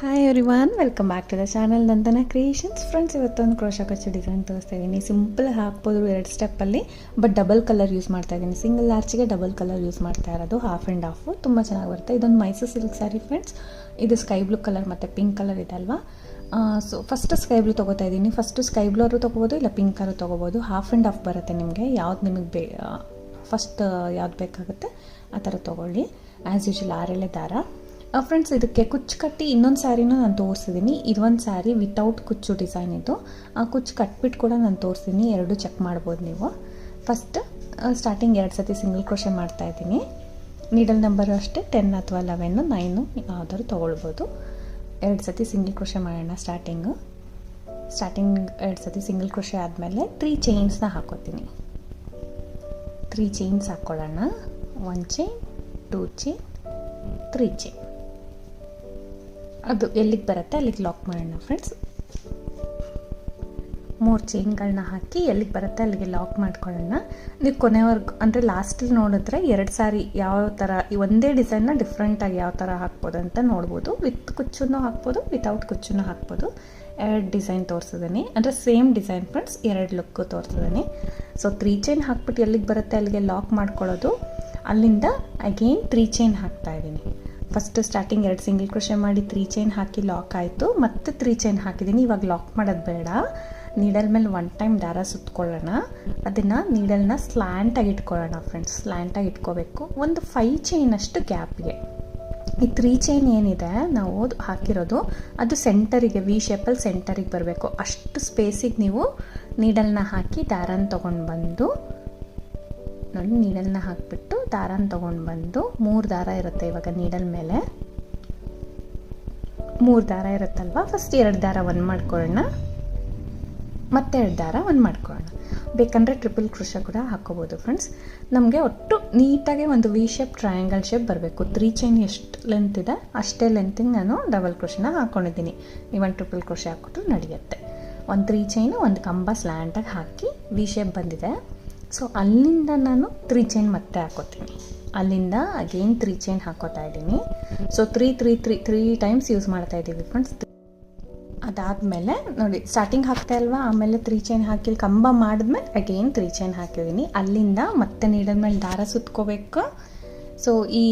Hi everyone, welcome back to the channel Nandana Creations. Friends, ಇವತ್ತೊಂದು crochet ಕಚ್ಚು design ತೋರಿಸ್ತಾ ಇದ್ದೀನಿ. ಸಿಂಪಲ್ ಹಾಕ್ಬೋದು 2 ಸ್ಟೆಪ್ಪಲ್ಲಿ, ಬಟ್ ಡಬಲ್ ಕಲರ್ ಯೂಸ್ ಮಾಡ್ತಾ ಇದ್ದೀನಿ. ಸಿಂಗಲ್ ಆರ್ಚಿಗೆ ಡಬಲ್ ಕಲರ್ ಯೂಸ್ ಮಾಡ್ತಾ ಇರೋದು, ಹಾಫ್ ಆ್ಯಂಡ್ ಹಾಫು. ತುಂಬ ಚೆನ್ನಾಗಿ ಬರುತ್ತೆ. ಇದೊಂದು ಮೈಸೂರು ಸಿಲ್ಕ್ ಸ್ಯಾರಿ ಫ್ರೆಂಡ್ಸ್. ಇದು ಸ್ಕೈ ಬ್ಲೂ ಕಲರ್ ಮತ್ತು ಪಿಂಕ್ ಕಲರ್ ಇದೆ ಅಲ್ವಾ. ಸೊ ಫಸ್ಟ್ ಸ್ಕೈ ಬ್ಲೂ ತೊಗೋತಾ ಇದ್ದೀನಿ. ಫಸ್ಟು ಸ್ಕೈ ಬ್ಲೂ ಅವರು ತೊಗೋಬೋದು, ಇಲ್ಲ ಪಿಂಕ್ ಕಲರ್ ತೊಗೋಬೋದು. ಹಾಫ್ ಆ್ಯಂಡ್ ಹಾಫ್ ಬರುತ್ತೆ ನಿಮಗೆ. ಯಾವ್ದು ನಿಮಗೆ ಫಸ್ಟ್ ಯಾವ್ದು ಬೇಕಾಗುತ್ತೆ ಆ ಥರ ತೊಗೊಳ್ಳಿ. ಆ್ಯಸ್ ಯೂಶುವಲ್ 6 ದಾರ. ಫ್ರೆಂಡ್ಸ್, ಇದಕ್ಕೆ ಕುಚ್ಚು ಕಟ್ಟಿ ಇನ್ನೊಂದು ಸ್ಯಾರಿನೂ ನಾನು ತೋರಿಸಿದ್ದೀನಿ. ಇದೊಂದು ಸ್ಯಾರಿ ವಿತೌಟ್ ಕುಚ್ಚು ಡಿಸೈನ್ ಇದು. ಕುಚ್ಚು ಕಟ್ಬಿಟ್ಟು ಕೂಡ ನಾನು ತೋರಿಸ್ತೀನಿ. ಎರಡು ಚೆಕ್ ಮಾಡ್ಬೋದು ನೀವು. ಫಸ್ಟ್ ಸ್ಟಾರ್ಟಿಂಗ್ 2 ಸತಿ ಸಿಂಗಲ್ ಕ್ರೋಶೆ ಮಾಡ್ತಾಯಿದ್ದೀನಿ. ನೀಡಲ್ ನಂಬರು ಅಷ್ಟೇ 10 ಅಥವಾ 11, 9 ಯಾವ್ದಾದ್ರು ತೊಗೊಳ್ಬೋದು. 2 ಸತಿ ಸಿಂಗಲ್ ಕ್ರೋಶೆ ಮಾಡೋಣ. ಸ್ಟಾರ್ಟಿಂಗ್ 2 ಸತಿ ಸಿಂಗಲ್ ಕ್ರೋಶೆ ಆದಮೇಲೆ 3 ಚೈನ್ಸ್ನ ಹಾಕೋತೀನಿ. 3 ಚೈನ್ಸ್ ಹಾಕ್ಕೊಳ್ಳೋಣ. 1 ಚೈನ್, 2 ಚೈನ್, 3 ಚೈನ್. ಅದು ಎಲ್ಲಿಗೆ ಬರುತ್ತೆ ಅಲ್ಲಿಗೆ ಲಾಕ್ ಮಾಡೋಣ ಫ್ರೆಂಡ್ಸ್. 3 ಚೈನ್ಗಳನ್ನ ಹಾಕಿ ಎಲ್ಲಿಗೆ ಬರುತ್ತೆ ಅಲ್ಲಿಗೆ ಲಾಕ್ ಮಾಡ್ಕೊಳ್ಳೋಣ. ನೀವು ಕೊನೆವರೆಗೂ ಅಂದರೆ ಲಾಸ್ಟಲ್ಲಿ ನೋಡಿದ್ರೆ 2 ಸಾರಿ ಯಾವ ಥರ ಈ ಒಂದೇ ಡಿಸೈನ್ನ ಡಿಫ್ರೆಂಟಾಗಿ ಯಾವ ಥರ ಹಾಕ್ಬೋದು ಅಂತ ನೋಡ್ಬೋದು. ವಿತ್ ಕುಚ್ಚನ್ನು ಹಾಕ್ಬೋದು, ವಿತೌಟ್ ಕುಚ್ಚನ್ನು ಹಾಕ್ಬೋದು. 2 ಡಿಸೈನ್ ತೋರಿಸಿದ್ದೀನಿ, ಅಂದರೆ ಸೇಮ್ ಡಿಸೈನ್ ಫ್ರೆಂಡ್ಸ್. 2 ಲುಕ್ಕು ತೋರಿಸಿದ್ದೀನಿ. ಸೊ 3 ಚೈನ್ ಹಾಕ್ಬಿಟ್ಟು ಎಲ್ಲಿಗೆ ಬರುತ್ತೆ ಅಲ್ಲಿಗೆ ಲಾಕ್ ಮಾಡ್ಕೊಳ್ಳೋದು. ಅಲ್ಲಿಂದ ಅಗೇನ್ 3 ಚೈನ್ ಹಾಕ್ತಾಯಿದ್ದೀನಿ. ಫಸ್ಟು ಸ್ಟಾರ್ಟಿಂಗ್ 2 ಸಿಂಗಲ್ ಕ್ರೋಶೆ ಮಾಡಿ 3 ಚೈನ್ ಹಾಕಿ ಲಾಕ್ ಆಯಿತು. ಮತ್ತೆ 3 ಚೈನ್ ಹಾಕಿದ್ದೀನಿ. ಇವಾಗ ಲಾಕ್ ಮಾಡೋದು ಬೇಡ. ನೀಡಲ್ ಮೇಲೆ 1 ಟೈಮ್ ದಾರ ಸುತ್ಕೊಳ್ಳೋಣ. ಅದನ್ನು ನೀಡಲ್ನ ಸ್ಲ್ಯಾಂಟಾಗಿ ಇಟ್ಕೊಳ್ಳೋಣ ಫ್ರೆಂಡ್ಸ್. ಸ್ಲ್ಯಾಂಟಾಗಿ ಇಟ್ಕೋಬೇಕು. ಒಂದು 5 ಚೈನಷ್ಟು ಗ್ಯಾಪ್ಗೆ. ಈ 3 ಚೈನ್ ಏನಿದೆ ನಾವು ಹಾಕಿರೋದು ಅದು ಸೆಂಟರಿಗೆ, ವಿ ಶೇಪಲ್ಲಿ ಸೆಂಟರಿಗೆ ಬರಬೇಕು. ಅಷ್ಟು ಸ್ಪೇಸಿಗೆ ನೀವು ನೀಡಲ್ನ ಹಾಕಿ ದಾರನ ತೊಗೊಂಡು ಬಂದು ನೋಡಿ, ನೀಡಲ್ನ ಹಾಕಿಬಿಟ್ಟು ದಾರನ ತೊಗೊಂಡು ಬಂದು 3 ದಾರ ಇರುತ್ತೆ ಇವಾಗ ನೀಡಲ್ ಮೇಲೆ. 3 ದಾರ ಇರುತ್ತಲ್ವ, ಫಸ್ಟ್ 2 ದಾರ 1 ಮಾಡ್ಕೊಳ್ಳೋಣ, ಮತ್ತೆ 2 ದಾರ 1 ಮಾಡ್ಕೊಳ್ಳೋಣ. ಬೇಕಂದರೆ ಟ್ರಿಪಲ್ ಕ್ರೋಶೆ ಕೂಡ ಹಾಕೋಬೋದು ಫ್ರೆಂಡ್ಸ್. ನಮಗೆ ಒಟ್ಟು ನೀಟಾಗಿ ಒಂದು ವಿ ಶೇಪ್, ಟ್ರಯಾಂಗಲ್ ಶೇಪ್ ಬರಬೇಕು. 3 ಚೈನ್ ಎಷ್ಟು ಲೆಂತ್ ಇದೆ ಅಷ್ಟೇ ಲೆಂತಿಗೆ ನಾನು ಡಬಲ್ ಕ್ರೋಶೆನ ಹಾಕ್ಕೊಂಡಿದ್ದೀನಿ. ನೀವೊಂದು ಟ್ರಿಪಲ್ ಕ್ರೋಶೆ ಹಾಕ್ಬಿಟ್ಟು ನಡೆಯುತ್ತೆ. ಒಂದು 3 ಚೈನು, ಒಂದು ಕಂಬ ಸ್ಲ್ಯಾಂಟಾಗಿ ಹಾಕಿ ವಿ ಶೇಪ್ ಬಂದಿದೆ. ಸೊ ಅಲ್ಲಿಂದ ನಾನು 3 ಚೈನ್ ಮತ್ತೆ ಹಾಕೋತೀನಿ. ಅಲ್ಲಿಂದ ಅಗೇನ್ 3 ಚೈನ್ ಹಾಕೋತಾ ಇದ್ದೀನಿ. ಸೊ 3 ಟೈಮ್ಸ್ ಯೂಸ್ ಮಾಡ್ತಾ ಇದ್ದೀವಿ ಫ್ರೆಂಡ್ಸ್. ಅದಾದಮೇಲೆ ನೋಡಿ, ಸ್ಟಾರ್ಟಿಂಗ್ ಹಾಕ್ತಾ ಇಲ್ವಾ, ಆಮೇಲೆ 3 ಚೈನ್ ಹಾಕಿ ಕಂಬ ಮಾಡಿದ್ಮೇಲೆ ಅಗೇನ್ 3 ಚೈನ್ ಹಾಕಿದ್ದೀನಿ. ಅಲ್ಲಿಂದ ಮತ್ತೆ ನೀಡಲ್ ಮೇಲೆ ದಾರ ಸುತ್ಕೋಬೇಕು. ಸೊ ಈ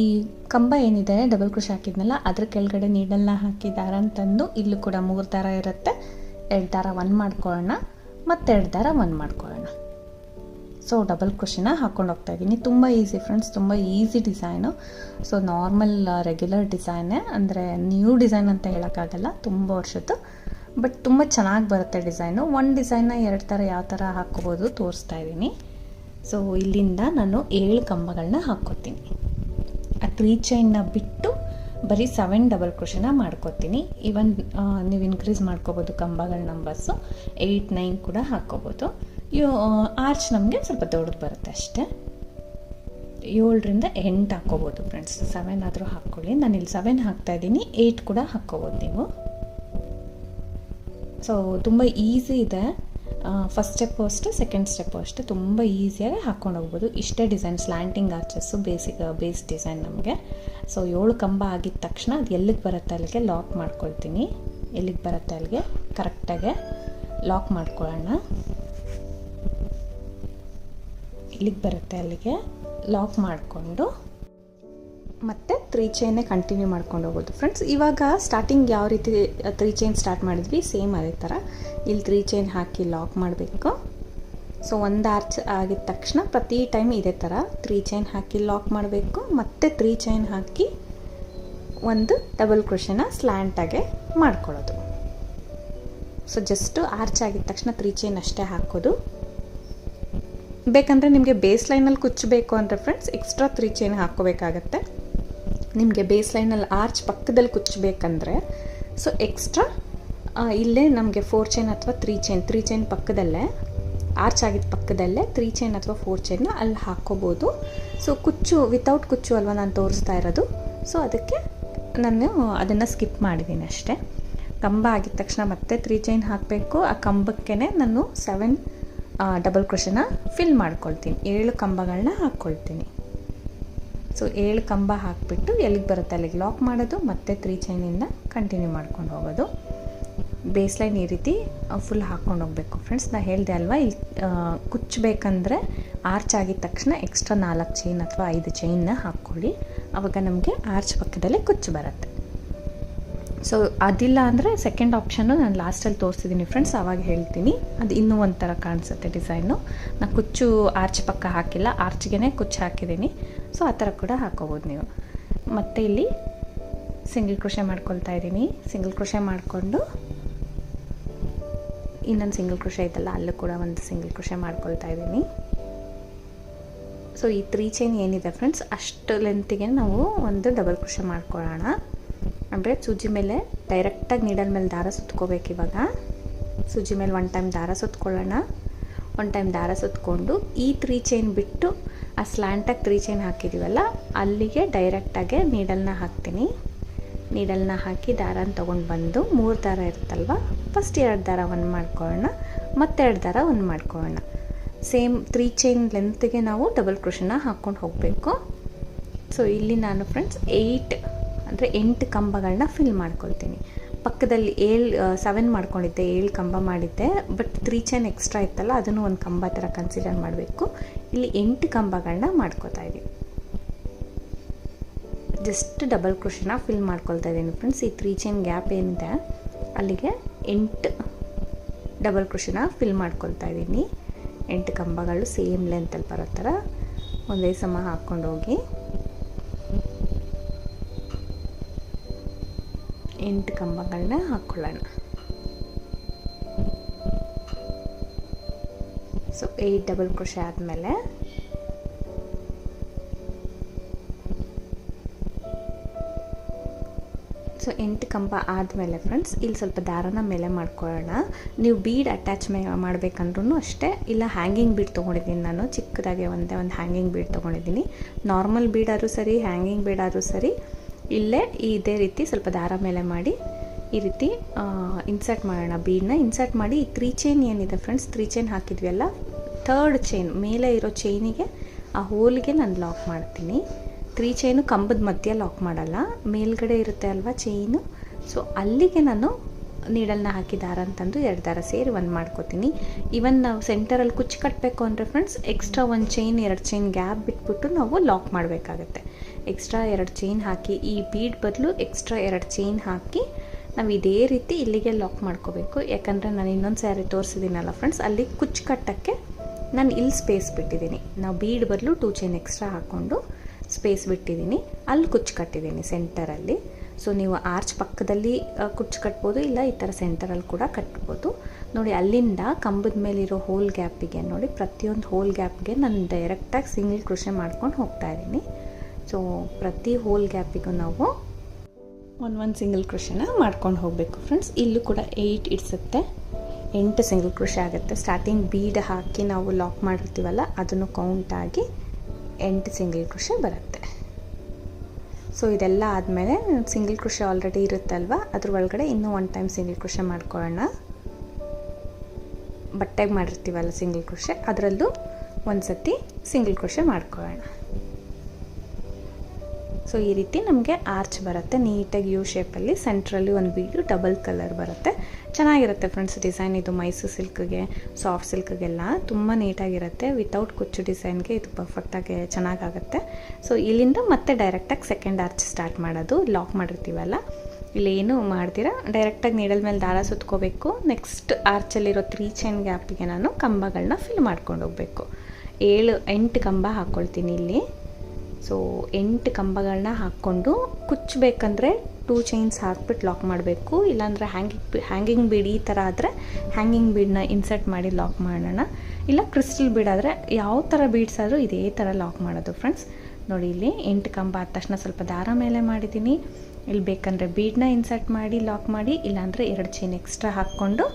ಕಂಬ ಏನಿದೆ ಡಬಲ್ ಕ್ರೋಶೆ ಹಾಕಿದ್ನಲ್ಲ ಅದ್ರ ಕೆಳಗಡೆ ನೀಡಲ್ನ ಹಾಕಿ ದಾರನ ತಂದು ಇಲ್ಲೂ ಕೂಡ 3 ದಾರ ಇರುತ್ತೆ. 2 ದಾರ 1 ಮಾಡ್ಕೊಳ್ಳೋಣ, ಮತ್ತೆ 2 ದಾರ 1 ಮಾಡ್ಕೊಳ್ಳೋಣ. ಸೊ ಡಬಲ್ ಕ್ರೋಶೆನ ಹಾಕ್ಕೊಂಡು ಹೋಗ್ತಾ ಇದ್ದೀನಿ. ತುಂಬ ಈಸಿ ಫ್ರೆಂಡ್ಸ್, ತುಂಬ easy design. So normal regular ಡಿಸೈನೇ, ಅಂದರೆ ನ್ಯೂ ಡಿಸೈನ್ ಅಂತ ಹೇಳೋಕ್ಕಾಗಲ್ಲ, ತುಂಬ ವರ್ಷದ್ದು. ಬಟ್ ತುಂಬ ಚೆನ್ನಾಗಿ ಬರುತ್ತೆ ಡಿಸೈನು. ಒಂದು ಡಿಸೈನ್ನ 2 ಥರ ಯಾವ ಥರ ಹಾಕ್ಕೋಬೋದು ತೋರಿಸ್ತಾ ಇದ್ದೀನಿ. ಸೊ ಇಲ್ಲಿಂದ ನಾನು 7 ಕಂಬಗಳನ್ನ ಹಾಕ್ಕೋತೀನಿ. ಆ 3 ಚೈನ್ನ ಬಿಟ್ಟು ಬರೀ 7 ಡಬಲ್ ಕ್ರೋಶೆನ ಮಾಡ್ಕೋತೀನಿ. ಈವನ್ ನೀವು ಇನ್ಕ್ರೀಸ್ ಮಾಡ್ಕೋಬೋದು ಕಂಬಗಳ ನಂಬರ್ಸು. 8, 9 ಕೂಡ ಹಾಕ್ಕೋಬೋದು. ಆರ್ಚ್ ನಮಗೆ ಸ್ವಲ್ಪ ದೊಡ್ಡದು ಬರುತ್ತೆ ಅಷ್ಟೇ. 7ರಿಂದ 8 ಹಾಕ್ಕೋಬೋದು ಫ್ರೆಂಡ್ಸ್. 7 ಆದರೂ ಹಾಕ್ಕೊಳ್ಳಿ. ನಾನಿಲ್ಲಿ 7 ಹಾಕ್ತಾಯಿದ್ದೀನಿ. 8 ಕೂಡ ಹಾಕ್ಕೋಬೋದು ನೀವು. ಸೊ ತುಂಬ ಈಸಿ ಇದೆ. ಫಸ್ಟ್ ಸ್ಟೆಪ್ಪು ಅಷ್ಟೇ, ಸೆಕೆಂಡ್ ಸ್ಟೆಪ್ಪು ಅಷ್ಟೇ, ತುಂಬ ಈಸಿಯಾಗಿ ಹಾಕ್ಕೊಂಡು ಹೋಗ್ಬೋದು. ಇಷ್ಟೇ ಡಿಸೈನ್, ಸ್ಲ್ಯಾಂಟಿಂಗ್ ಆರ್ಚಸ್ಸು ಬೇಸ್ ಡಿಸೈನ್ ನಮಗೆ. ಸೊ 7 ಕಂಬ ಆಗಿದ ತಕ್ಷಣ ಅದು ಎಲ್ಲಿಗೆ ಬರುತ್ತೆ ಅಲ್ಲಿಗೆ ಲಾಕ್ ಮಾಡ್ಕೊಳ್ತೀನಿ. ಎಲ್ಲಿಗೆ ಬರುತ್ತೆ ಅಲ್ಲಿಗೆ ಕರೆಕ್ಟಾಗೆ ಲಾಕ್ ಮಾಡ್ಕೊಳ್ಳೋಣ. ಇಲ್ಲಿಗೆ ಬರುತ್ತೆ ಅಲ್ಲಿಗೆ ಲಾಕ್ ಮಾಡಿಕೊಂಡು ಮತ್ತೆ 3 ಚೈನೇ ಕಂಟಿನ್ಯೂ ಮಾಡ್ಕೊಂಡು ಹೋಗೋದು ಫ್ರೆಂಡ್ಸ್. ಇವಾಗ ಸ್ಟಾರ್ಟಿಂಗ್ ಯಾವ ರೀತಿ 3 ಚೈನ್ ಸ್ಟಾರ್ಟ್ ಮಾಡಿದ್ವಿ ಸೇಮ್ ಅದೇ ಥರ ಇಲ್ಲಿ 3 ಚೈನ್ ಹಾಕಿ ಲಾಕ್ ಮಾಡಬೇಕು. ಸೊ ಒಂದು ಆರ್ಚ್ ಆಗಿದ ತಕ್ಷಣ ಪ್ರತಿ ಟೈಮ್ ಇದೇ ಥರ 3 ಚೈನ್ ಹಾಕಿ ಲಾಕ್ ಮಾಡಬೇಕು. ಮತ್ತೆ 3 ಚೈನ್ ಹಾಕಿ ಒಂದು ಡಬಲ್ ಕ್ರೋಶೆನ ಸ್ಲ್ಯಾಂಟಾಗೆ ಮಾಡ್ಕೊಳ್ಳೋದು. ಸೊ ಜಸ್ಟು ಆರ್ಚ್ ಆಗಿದ ತಕ್ಷಣ 3 ಚೈನ್ ಅಷ್ಟೇ ಹಾಕೋದು. ಬೇಕಂದರೆ ನಿಮಗೆ ಬೇಸ್ ಲೈನಲ್ಲಿ ಕುಚ್ಚಬೇಕು ಅಂದರೆ ಫ್ರೆಂಡ್ಸ್ ಎಕ್ಸ್ಟ್ರಾ 3 ಚೈನ್ ಹಾಕ್ಕೋಬೇಕಾಗತ್ತೆ. ನಿಮಗೆ ಬೇಸ್ ಲೈನಲ್ಲಿ ಆರ್ಚ್ ಪಕ್ಕದಲ್ಲಿ ಕುಚ್ಚಬೇಕಂದ್ರೆ ಸೊ ಎಕ್ಸ್ಟ್ರಾ ಇಲ್ಲೇ ನಮಗೆ 4 ಚೈನ್ ಅಥವಾ 3 ಚೈನ್ ಪಕ್ಕದಲ್ಲೇ, ಆರ್ಚ್ ಆಗಿದ್ದ ಪಕ್ಕದಲ್ಲೇ 3 ಚೈನ್ ಅಥವಾ 4 ಚೈನ್ನ ಅಲ್ಲಿ ಹಾಕ್ಕೋಬೋದು. ಸೊ ಕುಚ್ಚು ವಿತೌಟ್ ಕುಚ್ಚು ಅಲ್ವಾ ನಾನು ತೋರಿಸ್ತಾ ಇರೋದು. ಸೊ ಅದಕ್ಕೆ ನಾನು ಅದನ್ನು ಸ್ಕಿಪ್ ಮಾಡಿದ್ದೀನಿ ಅಷ್ಟೇ. ಕಂಬ ಆಗಿದ ತಕ್ಷಣ ಮತ್ತೆ 3 ಚೈನ್ ಹಾಕಬೇಕು. ಆ ಕಂಬಕ್ಕೆ ನಾನು 7 ಡಬಲ್ ಕ್ರೋಶೆನ ಫಿಲ್ ಮಾಡ್ಕೊಳ್ತೀನಿ. 7 ಕಂಬಗಳನ್ನ ಹಾಕ್ಕೊಳ್ತೀನಿ. ಸೊ 7 ಕಂಬ ಹಾಕಿಬಿಟ್ಟು ಎಲ್ಲಿಗೆ ಬರುತ್ತೆ ಅಲ್ಲಿಗೆ ಲಾಕ್ ಮಾಡೋದು, ಮತ್ತು 3 ಚೈನಿಂದ ಕಂಟಿನ್ಯೂ ಮಾಡ್ಕೊಂಡು ಹೋಗೋದು. ಬೇಸ್ ಲೈನ್ ಈ ರೀತಿ ಫುಲ್ ಹಾಕ್ಕೊಂಡು ಹೋಗಬೇಕು ಫ್ರೆಂಡ್ಸ್. ನಾನು ಹೇಳಿದೆ ಅಲ್ವಾ, ಇಲ್ಲಿ ಕುಚ್ಚಬೇಕಂದ್ರೆ ಆರ್ಚ್ ಆಗಿದ ತಕ್ಷಣ ಎಕ್ಸ್ಟ್ರಾ 4 ಚೈನ್ ಅಥವಾ 5 ಚೈನ್ನ ಹಾಕ್ಕೊಳ್ಳಿ, ಆವಾಗ ನಮಗೆ ಆರ್ಚ್ ಪಕ್ಕದಲ್ಲೇ ಕುಚ್ಚು ಬರುತ್ತೆ. ಸೊ ಅದಿಲ್ಲ ಅಂದರೆ ಸೆಕೆಂಡ್ ಆಪ್ಷನ್ನು ನಾನು ಲಾಸ್ಟಲ್ಲಿ ತೋರಿಸಿದ್ದೀನಿ ಫ್ರೆಂಡ್ಸ್, ಆವಾಗ ಹೇಳ್ತೀನಿ. ಅದು ಇನ್ನೂ ಒಂಥರ ಕಾಣಿಸುತ್ತೆ ಡಿಸೈನು. ನಾನು ಕುಚ್ಚು ಆರ್ಚ್ ಪಕ್ಕ ಹಾಕಿಲ್ಲ, ಆರ್ಚ್ಗೆ ಕುಚ್ಚು ಹಾಕಿದ್ದೀನಿ. ಸೊ ಆ ಥರ ಕೂಡ ಹಾಕೋಬೋದು ನೀವು. ಮತ್ತು ಇಲ್ಲಿ ಸಿಂಗಲ್ ಕ್ರೋಶೆ ಮಾಡ್ಕೊಳ್ತಾ ಇದ್ದೀನಿ. ಸಿಂಗಲ್ ಕ್ರೋಶೆ ಮಾಡಿಕೊಂಡು ಇನ್ನೊಂದು ಸಿಂಗಲ್ ಕ್ರೋಶೆ ಇದೆಲ್ಲ ಅಲ್ಲೂ ಕೂಡ ಒಂದು ಸಿಂಗಲ್ ಕ್ರೋಶೆ ಮಾಡ್ಕೊಳ್ತಾ ಇದ್ದೀನಿ. ಸೊ ಈ 3 ಚೈನ್ ಏನಿದೆ ಫ್ರೆಂಡ್ಸ್, ಅಷ್ಟು ಲೆಂತಿಗೆ ನಾವು ಒಂದು ಡಬಲ್ ಕ್ರೋಶೆ ಮಾಡ್ಕೊಳ್ಳೋಣ. ಅಂದರೆ ಸೂಜಿ ಮೇಲೆ ಡೈರೆಕ್ಟಾಗಿ ನೀಡಲ್ ಮೇಲೆ ದಾರ ಸುತ್ಕೋಬೇಕು. ಇವಾಗ ಸೂಜಿ ಮೇಲೆ 1 ಟೈಮ್ ದಾರ ಸುತ್ಕೊಳ್ಳೋಣ. 1 ಟೈಮ್ ದಾರ ಸುತ್ಕೊಂಡು ಈ 3 ಚೈನ್ ಬಿಟ್ಟು ಆ ಸ್ಲ್ಯಾಂಟಾಗಿ 3 ಚೈನ್ ಹಾಕಿದ್ದೀವಲ್ಲ ಅಲ್ಲಿಗೆ ಡೈರೆಕ್ಟಾಗೆ ನೀಡಲ್ನ ಹಾಕ್ತೀನಿ. ನೀಡಲ್ನ ಹಾಕಿ ದಾರನ ತೊಗೊಂಡು ಬಂದು 3 ದಾರ ಇರುತ್ತಲ್ವ, ಫಸ್ಟ್ 2 ದಾರ 1 ಮಾಡ್ಕೊಳ್ಳೋಣ, ಮತ್ತೆ 2 ದಾರ 1 ಮಾಡ್ಕೊಳ್ಳೋಣ. ಸೇಮ್ 3 ಚೈನ್ ಲೆಂತ್ಗೆ ನಾವು ಡಬಲ್ ಕ್ರೋಶನ ಹಾಕ್ಕೊಂಡು ಹೋಗಬೇಕು. ಸೊ ಇಲ್ಲಿ ನಾನು ಫ್ರೆಂಡ್ಸ್ 8 ಕಂಬಗಳನ್ನ ಫಿಲ್ ಮಾಡ್ಕೊಳ್ತೀನಿ. ಪಕ್ಕದಲ್ಲಿ 7 ಮಾಡ್ಕೊಂಡಿದ್ದೆ, 7 ಕಂಬ ಮಾಡಿದ್ದೆ. ಬಟ್ 3 ಚೈನ್ ಎಕ್ಸ್ಟ್ರಾ ಇತ್ತಲ್ಲ, ಅದನ್ನು ಒಂದು ಕಂಬ ಥರ ಕನ್ಸಿಡರ್ ಮಾಡಬೇಕು. ಇಲ್ಲಿ 8 ಕಂಬಗಳನ್ನ ಮಾಡ್ಕೋತಾ ಇದ್ದೀನಿ. ಜಸ್ಟ್ ಡಬಲ್ ಕ್ರೋಶನ ಫಿಲ್ ಮಾಡ್ಕೊಳ್ತಾ ಇದ್ದೀನಿ ಫ್ರೆಂಡ್ಸ್. ಈ 3 ಚೈನ್ ಗ್ಯಾಪ್ ಏನಿದೆ ಅಲ್ಲಿಗೆ 8 ಡಬಲ್ ಕ್ರೋಶನ ಫಿಲ್ ಮಾಡ್ಕೊಳ್ತಾ ಇದ್ದೀನಿ. 8 ಕಂಬಗಳು ಸೇಮ್ ಲೆಂತಲ್ಲಿ ಬರೋ ಥರ ಒಂದೇ ಸಮ ಹಾಕ್ಕೊಂಡು ಹೋಗಿ 8 ಕಂಬಗಳನ್ನ ಹಾಕ್ಕೊಳ್ಳೋಣ. ಸೊ 8 ಡಬಲ್ ಕ್ರೋಶೆ ಆದಮೇಲೆ ಸೊ 8 ಕಂಬ ಆದಮೇಲೆ ಫ್ರೆಂಡ್ಸ್ ಇಲ್ಲಿ ಸ್ವಲ್ಪ ದಾರನ ಮೇಲೆ ಮಾಡ್ಕೊಳ್ಳೋಣ. ನೀವು ಬೀಡ್ ಅಟ್ಯಾಚ್ ಮಾಡಬೇಕಂದ್ರೂ ಅಷ್ಟೇ, ಇಲ್ಲ ಹ್ಯಾಂಗಿಂಗ್ ಬೀಡ್ ತೊಗೊಂಡಿದ್ದೀನಿ ನಾನು. ಚಿಕ್ಕದಾಗೆ ಒಂದು ಹ್ಯಾಂಗಿಂಗ್ ಬೀಡ್ ತೊಗೊಂಡಿದ್ದೀನಿ. ನಾರ್ಮಲ್ ಬೀಡಾದರೂ ಸರಿ, ಹ್ಯಾಂಗಿಂಗ್ ಬೀಡಾದರೂ ಸರಿ, ಇಲ್ಲೇ ಇದೇ ರೀತಿ ಸ್ವಲ್ಪ ದಾರ ಮೇಲೆ ಮಾಡಿ ಈ ರೀತಿ ಇನ್ಸರ್ಟ್ ಮಾಡೋಣ. ಬೀಡನ್ನ ಇನ್ಸರ್ಟ್ ಮಾಡಿ ಈ 3 ಚೈನ್ ಏನಿದೆ ಫ್ರೆಂಡ್ಸ್, 3 ಚೈನ್ ಹಾಕಿದ್ವಿ ಅಲ್ಲ, 3rd ಚೈನ್ ಮೇಲೆ ಇರೋ ಚೈನಿಗೆ ಆ ಹೋಲ್ಗೆ ನಾನು ಲಾಕ್ ಮಾಡ್ತೀನಿ. 3 ಚೈನು ಕಂಬದ ಮಧ್ಯೆ ಲಾಕ್ ಮಾಡಲ್ಲ, ಮೇಲ್ಗಡೆ ಇರುತ್ತೆ ಅಲ್ವಾ ಚೈನು. ಸೊ ಅಲ್ಲಿಗೆ ನಾನು ನೀಡಲ್ನ ಹಾಕಿ ದಾರ ಅಂತಂದು 2 ದಾರ ಸೇರಿ 1 ಮಾಡ್ಕೋತೀನಿ. ಇವನ್ ನಾವು ಸೆಂಟರಲ್ಲಿ ಕುಚ್ಚು ಕಟ್ಟಬೇಕು ಅಂದರೆ friends extra 1 chain 2 chain gap ಬಿಟ್ಬಿಟ್ಟು ನಾವು ಲಾಕ್ ಮಾಡಬೇಕಾಗತ್ತೆ. ಎಕ್ಸ್ಟ್ರಾ 2 ಚೈನ್ ಹಾಕಿ, ಈ ಬೀಡ್ ಬದಲು ಎಕ್ಸ್ಟ್ರಾ 2 ಚೈನ್ ಹಾಕಿ ನಾವು ಇದೇ ರೀತಿ ಇಲ್ಲಿಗೆ ಲಾಕ್ ಮಾಡ್ಕೋಬೇಕು. ಯಾಕಂದರೆ ನಾನು ಇನ್ನೊಂದು ಸ್ಯಾರಿ ತೋರಿಸಿದ್ದೀನಲ್ಲ ಫ್ರೆಂಡ್ಸ್, ಅಲ್ಲಿ ಕುಚ್ಚು ಕಟ್ಟೋಕ್ಕೆ ನಾನು ಇಲ್ಲಿ ಸ್ಪೇಸ್ ಬಿಟ್ಟಿದ್ದೀನಿ. ನಾವು ಬೀಡ್ ಬದಲು 2 ಚೈನ್ ಎಕ್ಸ್ಟ್ರಾ ಹಾಕ್ಕೊಂಡು ಸ್ಪೇಸ್ ಬಿಟ್ಟಿದ್ದೀನಿ, ಅಲ್ಲಿ ಕುಚ್ಚು ಕಟ್ಟಿದ್ದೀನಿ ಸೆಂಟರಲ್ಲಿ. ಸೊ ನೀವು ಆರ್ಚ್ ಪಕ್ಕದಲ್ಲಿ ಕುಚ್ಚು ಕಟ್ಬೋದು, ಇಲ್ಲ ಈ ಥರ ಸೆಂಟರಲ್ಲಿ ಕೂಡ ಕಟ್ಬೋದು. ನೋಡಿ ಅಲ್ಲಿಂದ ಕಂಬದ ಮೇಲಿರೋ ಹೋಲ್ ಗ್ಯಾಪಿಗೆ ನೋಡಿ, ಪ್ರತಿಯೊಂದು ಹೋಲ್ ಗ್ಯಾಪ್ಗೆ ನಾನು ಡೈರೆಕ್ಟಾಗಿ ಸಿಂಗಲ್ ಕ್ರೋಶೆ ಮಾಡ್ಕೊಂಡು ಹೋಗ್ತಾ ಇದ್ದೀನಿ. ಸೊ ಪ್ರತಿ ಹೋಲ್ ಗ್ಯಾಪಿಗೂ ನಾವು ಒಂದು ಸಿಂಗಲ್ ಕ್ರೋಶೆನ ಮಾಡ್ಕೊಂಡು ಹೋಗಬೇಕು ಫ್ರೆಂಡ್ಸ್. ಇಲ್ಲೂ ಕೂಡ 8 ಇಡಿಸುತ್ತೆ, 8 ಸಿಂಗಲ್ ಕ್ರೋಶೆ ಆಗುತ್ತೆ. ಸ್ಟಾರ್ಟಿಂಗ್ ಬೀಡ್ ಹಾಕಿ ನಾವು ಲಾಕ್ ಮಾಡಿರ್ತೀವಲ್ಲ, ಅದನ್ನು ಕೌಂಟಾಗಿ 8 ಸಿಂಗಲ್ ಕ್ರೋಶೆ ಬರುತ್ತೆ. ಸೊ ಇದೆಲ್ಲ ಆದಮೇಲೆ ಸಿಂಗಲ್ ಕ್ರೋಶೆ ಆಲ್ರೆಡಿ ಇರುತ್ತಲ್ವ, ಅದ್ರ ಒಳಗಡೆ ಇನ್ನೂ 1 ಟೈಮ್ ಸಿಂಗಲ್ ಕ್ರೋಶೆ ಮಾಡ್ಕೊಳ್ಳೋಣ. ಬಟ್ಟೆಗೆ ಮಾಡಿರ್ತೀವಲ್ಲ ಸಿಂಗಲ್ ಕ್ರೋಶೆ, ಅದರಲ್ಲೂ ಒಂದು ಸತಿ ಸಿಂಗಲ್ ಕ್ರೋಶೆ ಮಾಡ್ಕೊಳ್ಳೋಣ. ಸೊ ಈ ರೀತಿ ನಮಗೆ ಆರ್ಚ್ ಬರುತ್ತೆ ನೀಟಾಗಿ ಯು ಶೇಪಲ್ಲಿ. ಸೆಂಟ್ರಲ್ಲಿ ಒಂದು ಬೀಡು ಡಬಲ್ ಕಲರ್ ಬರುತ್ತೆ, ಚೆನ್ನಾಗಿರುತ್ತೆ ಫ್ರೆಂಡ್ಸ್ ಡಿಸೈನ್. ಇದು ಮೈಸೂರು ಸಿಲ್ಕ್ಗೆ, ಸಾಫ್ಟ್ ಸಿಲ್ಕ್ಗೆಲ್ಲ ತುಂಬ ನೀಟಾಗಿರುತ್ತೆ. ವಿತೌಟ್ ಕುಚ್ಚು ಡಿಸೈನ್ಗೆ ಇದು ಪರ್ಫೆಕ್ಟಾಗಿ ಚೆನ್ನಾಗಾಗುತ್ತೆ. ಸೊ ಇಲ್ಲಿಂದ ಮತ್ತೆ ಡೈರೆಕ್ಟಾಗಿ ಸೆಕೆಂಡ್ ಆರ್ಚ್ ಸ್ಟಾರ್ಟ್ ಮಾಡೋದು. ಲಾಕ್ ಮಾಡಿರ್ತೀವಲ್ಲ, ಇಲ್ಲಿ ಏನು ಮಾಡ್ತೀರಾ ಡೈರೆಕ್ಟಾಗಿ ನೀಡಲ್ ಮೇಲೆ ದಾರ ಸುತ್ಕೋಬೇಕು. ನೆಕ್ಸ್ಟ್ ಆರ್ಚಲ್ಲಿರೋ 3 ಚೈನ್ ಗ್ಯಾಪಿಗೆ ನಾನು ಕಂಬಗಳನ್ನ ಫಿಲ್ ಮಾಡ್ಕೊಂಡು ಹೋಗಬೇಕು. 8 ಕಂಬ ಹಾಕ್ಕೊಳ್ತೀನಿ ಇಲ್ಲಿ. ಸೊ 8 ಕಂಬಗಳನ್ನ ಹಾಕ್ಕೊಂಡು ಕುಚ್ಚಬೇಕಂದ್ರೆ 2 ಚೈನ್ಸ್ ಹಾಕ್ಬಿಟ್ಟು ಲಾಕ್ ಮಾಡಬೇಕು. ಇಲ್ಲಾಂದರೆ ಹ್ಯಾಂಗಿಂಗ್ ಬೀಡ್ ಈ ಥರ ಆದರೆ ಹ್ಯಾಂಗಿಂಗ್ ಬೀಡನ್ನ ಇನ್ಸರ್ಟ್ ಮಾಡಿ ಲಾಕ್ ಮಾಡೋಣ. ಇಲ್ಲ ಕ್ರಿಸ್ಟಲ್ ಬೀಡ್ ಆದರೆ ಯಾವ ಥರ ಬೀಡ್ಸ್ ಆದರೂ ಇದೇ ಥರ ಲಾಕ್ ಮಾಡೋದು ಫ್ರೆಂಡ್ಸ್. ನೋಡಿ ಇಲ್ಲಿ 8 ಕಂಬ ಆದ ತಕ್ಷಣ ಸ್ವಲ್ಪ ದಾರ ಮೇಲೆ ಮಾಡಿದ್ದೀನಿ. ಇಲ್ಲಿ ಬೇಕಂದರೆ ಬೀಡನ್ನ ಇನ್ಸರ್ಟ್ ಮಾಡಿ ಲಾಕ್ ಮಾಡಿ, ಇಲ್ಲಾಂದರೆ 2 ಚೈನ್ ಎಕ್ಸ್ಟ್ರಾ ಹಾಕ್ಕೊಂಡು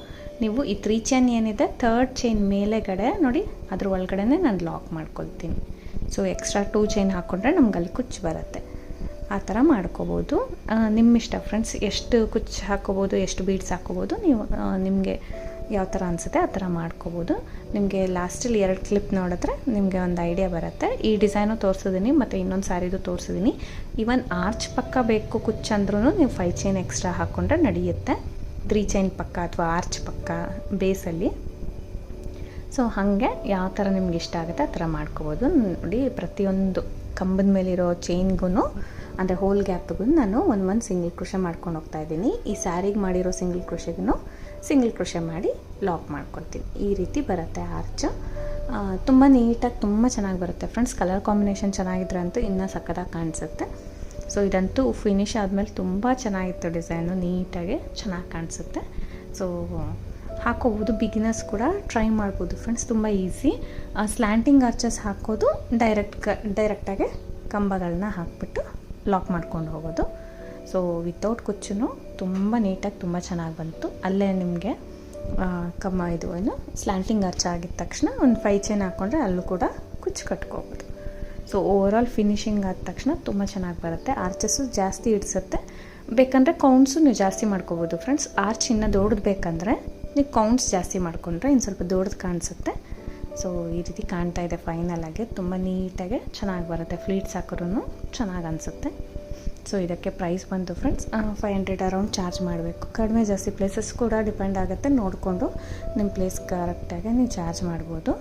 ನೀವು ಈ 3 ಚೈನ್ ಏನಿದೆ 3rd ಚೈನ್ ಮೇಲೆಗಡೆ ನೋಡಿ ಅದ್ರ ಒಳಗಡೆ ನಾನು ಲಾಕ್ ಮಾಡ್ಕೊಳ್ತೀನಿ. ಸೊ ಎಕ್ಸ್ಟ್ರಾ 2 ಚೈನ್ ಹಾಕ್ಕೊಂಡ್ರೆ ನಮ್ಗೆ ಅಲ್ಲಿ ಕುಚ್ಚು ಬರುತ್ತೆ. ಆ ಥರ ಮಾಡ್ಕೋಬೋದು, ನಿಮ್ಮ ಇಷ್ಟ ಫ್ರೆಂಡ್ಸ್. ಎಷ್ಟು ಕುಚ್ಚು ಹಾಕ್ಕೋಬೋದು, ಎಷ್ಟು ಬೀಡ್ಸ್ ಹಾಕ್ಕೋಬೋದು, ನೀವು ನಿಮಗೆ ಯಾವ ಥರ ಅನಿಸುತ್ತೆ ಆ ಥರ ಮಾಡ್ಕೋಬೋದು. ನಿಮಗೆ ಲಾಸ್ಟಲ್ಲಿ 2 ಕ್ಲಿಪ್ ನೋಡಿದ್ರೆ ನಿಮಗೆ ಒಂದು ಐಡಿಯಾ ಬರುತ್ತೆ. ಈ ಡಿಸೈನು ತೋರಿಸಿದ್ದೀನಿ ಮತ್ತು ಇನ್ನೊಂದು ಸ್ಯಾರಿದು ತೋರಿಸಿದ್ದೀನಿ. ಈವನ್ ಆರ್ಚ್ ಪಕ್ಕ ಬೇಕು ಕುಚ್ಚಂದ್ರೂ ನೀವು 5 ಚೈನ್ ಎಕ್ಸ್ಟ್ರಾ ಹಾಕ್ಕೊಂಡ್ರೆ ನಡೆಯುತ್ತೆ. 3 ಚೈನ್ ಪಕ್ಕ ಅಥವಾ ಆರ್ಚ್ ಪಕ್ಕ ಬೇಸಲ್ಲಿ. ಸೊ ಹಾಗೆ ಯಾವ ಥರ ನಿಮ್ಗೆ ಇಷ್ಟ ಆಗುತ್ತೆ ಆ ಥರ ಮಾಡ್ಕೋಬೋದು. ನೋಡಿ, ಪ್ರತಿಯೊಂದು ಕಂಬದ ಮೇಲಿರೋ ಚೈನ್ಗೂ ಅಂದರೆ ಹೋಲ್ ಗ್ಯಾಪ್ಗೂ ನಾನು ಒಂದು ಸಿಂಗಲ್ ಕ್ರೋಶೆ ಮಾಡ್ಕೊಂಡು ಹೋಗ್ತಾಯಿದ್ದೀನಿ. ಈ ಸ್ಯಾರಿಗೆ ಮಾಡಿರೋ ಸಿಂಗಲ್ ಕ್ರೋಶೆಗೂ ಸಿಂಗಲ್ ಕ್ರೋಶೆ ಮಾಡಿ ಲಾಕ್ ಮಾಡ್ಕೊಳ್ತೀನಿ. ಈ ರೀತಿ ಬರುತ್ತೆ ಆರ್ಚ್. ತುಂಬ ನೀಟಾಗಿ ತುಂಬ ಚೆನ್ನಾಗಿ ಬರುತ್ತೆ ಫ್ರೆಂಡ್ಸ್. ಕಲರ್ ಕಾಂಬಿನೇಷನ್ ಚೆನ್ನಾಗಿದ್ರೆ ಅಂತೂ ಇನ್ನೂ ಸಕ್ಕತ್ತಾಗಿ ಕಾಣಿಸುತ್ತೆ. ಸೊ ಇದಂತೂ ಫಿನಿಶ್ ಆದಮೇಲೆ ತುಂಬ ಚೆನ್ನಾಗಿತ್ತು ಡಿಸೈನು, ನೀಟಾಗಿ ಚೆನ್ನಾಗಿ ಕಾಣಿಸುತ್ತೆ. ಸೊ ಹಾಕೋಬೋದು, ಬಿಗಿನರ್ಸ್ ಕೂಡ ಟ್ರೈ ಮಾಡ್ಬೋದು ಫ್ರೆಂಡ್ಸ್, ತುಂಬ ಈಸಿ. ಸ್ಲ್ಯಾಂಟಿಂಗ್ ಆರ್ಚಸ್ ಹಾಕೋದು, ಡೈರೆಕ್ಟಾಗಿ ಕಂಬಗಳನ್ನ ಹಾಕ್ಬಿಟ್ಟು ಲಾಕ್ ಮಾಡ್ಕೊಂಡು ಹೋಗೋದು. ಸೊ ವಿತೌಟ್ ಕುಚ್ಚು ತುಂಬ ನೀಟಾಗಿ ತುಂಬ ಚೆನ್ನಾಗಿ ಬಂತು. ಅಲ್ಲೇ ನಿಮಗೆ ಇದು ಏನು ಸ್ಲ್ಯಾಂಟಿಂಗ್ ಆರ್ಚ್ ಆಗಿದ ತಕ್ಷಣ ಒಂದು 5 ಚೈನ್ ಹಾಕ್ಕೊಂಡ್ರೆ ಅಲ್ಲೂ ಕೂಡ ಕುಚ್ಚು ಕಟ್ಕೋಬೋದು. ಸೊ ಓವರಾಲ್ ಫಿನಿಶಿಂಗ್ ಆದ ತಕ್ಷಣ ತುಂಬ ಚೆನ್ನಾಗಿ ಬರುತ್ತೆ. ಆರ್ಚಸ್ಸು ಜಾಸ್ತಿ ಇಡಿಸುತ್ತೆ. ಬೇಕಂದರೆ ಕೌಂಟ್ಸು ನೀವು ಜಾಸ್ತಿ ಮಾಡ್ಕೋಬೋದು ಫ್ರೆಂಡ್ಸ್. ಆರ್ಚ್ ಇನ್ನೂ ದೊಡ್ಡದು ಬೇಕಂದರೆ ನೀವು ಕೌಂಟ್ಸ್ ಜಾಸ್ತಿ ಮಾಡಿಕೊಂಡ್ರೆ ಇನ್ನು ಸ್ವಲ್ಪ ದೊಡ್ಡದು ಕಾಣಿಸುತ್ತೆ. ಸೊ ಈ ರೀತಿ ಕಾಣ್ತಾ ಇದೆ ಫೈನಲಾಗಿ. ತುಂಬ ನೀಟಾಗಿ ಚೆನ್ನಾಗಿ ಬರುತ್ತೆ. ಫ್ಲೀಟ್ಸ್ ಹಾಕೋರು ಚೆನ್ನಾಗಿ ಅನಿಸುತ್ತೆ. ಸೊ ಇದಕ್ಕೆ ಪ್ರೈಸ್ ಬಂತು ಫ್ರೆಂಡ್ಸ್ 500 ಅರೌಂಡ್ ಚಾರ್ಜ್ ಮಾಡಬೇಕು. ಕಡಿಮೆ ಜಾಸ್ತಿ ಪ್ಲೇಸಸ್ ಕೂಡ ಡಿಪೆಂಡ್ ಆಗುತ್ತೆ. ನೋಡಿಕೊಂಡು ನಿಮ್ಮ ಪ್ಲೇಸ್ ಕರೆಕ್ಟಾಗಿ ನೀವು ಚಾರ್ಜ್ ಮಾಡ್ಬೋದು.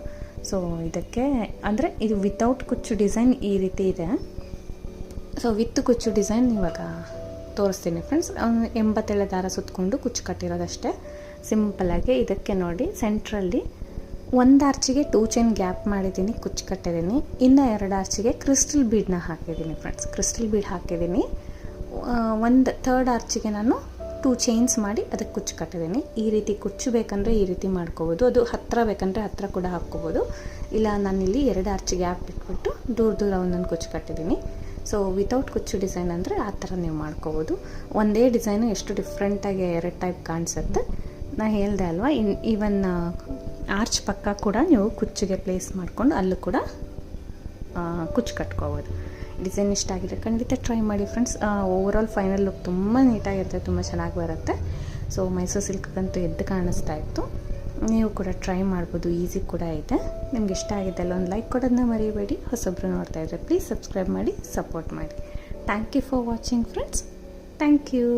ಸೊ ಇದಕ್ಕೆ ಅಂದರೆ ಇದು ವಿತೌಟ್ ಕುಚ್ಚು ಡಿಸೈನ್ ಈ ರೀತಿ ಇದೆ. ಸೊ ವಿತ್ ಕುಚ್ಚು ಡಿಸೈನ್ ಇವಾಗ ತೋರಿಸ್ತೀನಿ ಫ್ರೆಂಡ್ಸ್. 87 ದಾರ ಸುತ್ತಕೊಂಡು ಕುಚ್ಚು ಕಟ್ಟಿರೋದಷ್ಟೇ ಸಿಂಪಲ್ಲಾಗಿ. ಇದಕ್ಕೆ ನೋಡಿ, ಸೆಂಟ್ರಲ್ಲಿ 1 ಆರ್ಚಿಗೆ 2 ಚೈನ್ ಗ್ಯಾಪ್ ಮಾಡಿದ್ದೀನಿ, ಕುಚ್ಚು ಕಟ್ಟಿದ್ದೀನಿ. ಇನ್ನು 2 ಆರ್ಚಿಗೆ ಕ್ರಿಸ್ಟಲ್ ಬೀಡನ್ನ ಹಾಕಿದ್ದೀನಿ ಫ್ರೆಂಡ್ಸ್. ಕ್ರಿಸ್ಟಲ್ ಬೀಡ್ ಹಾಕಿದ್ದೀನಿ. 1 ಥರ್ಡ್ ಆರ್ಚಿಗೆ ನಾನು 2 ಚೈನ್ಸ್ ಮಾಡಿ ಅದಕ್ಕೆ ಕುಚ್ಚು ಕಟ್ಟಿದ್ದೀನಿ. ಈ ರೀತಿ ಕುಚ್ಚು ಬೇಕಂದರೆ ಈ ರೀತಿ ಮಾಡ್ಕೋಬೋದು. ಅದು ಹತ್ತಿರ ಬೇಕಂದರೆ ಹತ್ತಿರ ಕೂಡ ಹಾಕ್ಕೋಬೋದು. ಇಲ್ಲ ನಾನಿಲ್ಲಿ 2 ಆರ್ಚಿ ಗ್ಯಾಪ್ ಬಿಟ್ಬಿಟ್ಟು ದೂರ ಒಂದೊಂದು ಕುಚ್ಚು ಕಟ್ಟಿದ್ದೀನಿ. ಸೊ ವಿತೌಟ್ ಕುಚ್ಚು ಡಿಸೈನ್ ಅಂದರೆ ಆ ಥರ ನೀವು ಮಾಡ್ಕೋಬೋದು. ಒಂದೇ ಡಿಸೈನು ಎಷ್ಟು ಡಿಫ್ರೆಂಟಾಗಿ 2 ಟೈಪ್ ಕಾಣಿಸುತ್ತೆ. ನಾನು ಹೇಳಿದೆ ಅಲ್ವಾ, ಈವನ್ ಆರ್ಚ್ ಪಕ್ಕ ಕೂಡ ನೀವು ಕುಚ್ಚಿಗೆ ಪ್ಲೇಸ್ ಮಾಡಿಕೊಂಡು ಅಲ್ಲೂ ಕೂಡ ಕುಚ್ಚು ಕಟ್ಕೋಬೋದು. ಡಿಸೈನ್ ಇಷ್ಟ ಆಗಿದೆ ಖಂಡಿತ ಟ್ರೈ ಮಾಡಿ ಫ್ರೆಂಡ್ಸ್. ಓವರಾಲ್ ಫೈನಲ್ ಲುಕ್ ತುಂಬ ನೀಟಾಗಿರುತ್ತೆ, ತುಂಬ ಚೆನ್ನಾಗಿ ಬರುತ್ತೆ. ಸೊ ಮೈಸೂರು ಸಿಲ್ಕ್ಗಂತೂ ಎದ್ದು ಕಾಣಿಸ್ತಾ ಇತ್ತು. ನೀವು ಕೂಡ ಟ್ರೈ ಮಾಡ್ಬೋದು, ಈಸಿ ಕೂಡ ಇದೆ. ನಿಮ್ಗೆ ಇಷ್ಟ ಆಗಿದ್ದೆಲ್ಲ ಒಂದು ಲೈಕ್ ಕೊಡೋದನ್ನ ಮರಿಬೇಡಿ. ಹೊಸೊಬ್ಬರು ನೋಡ್ತಾ ಇದ್ದರೆ ಪ್ಲೀಸ್ ಸಬ್ಸ್ಕ್ರೈಬ್ ಮಾಡಿ, ಸಪೋರ್ಟ್ ಮಾಡಿ. Thank you for watching friends. Thank you.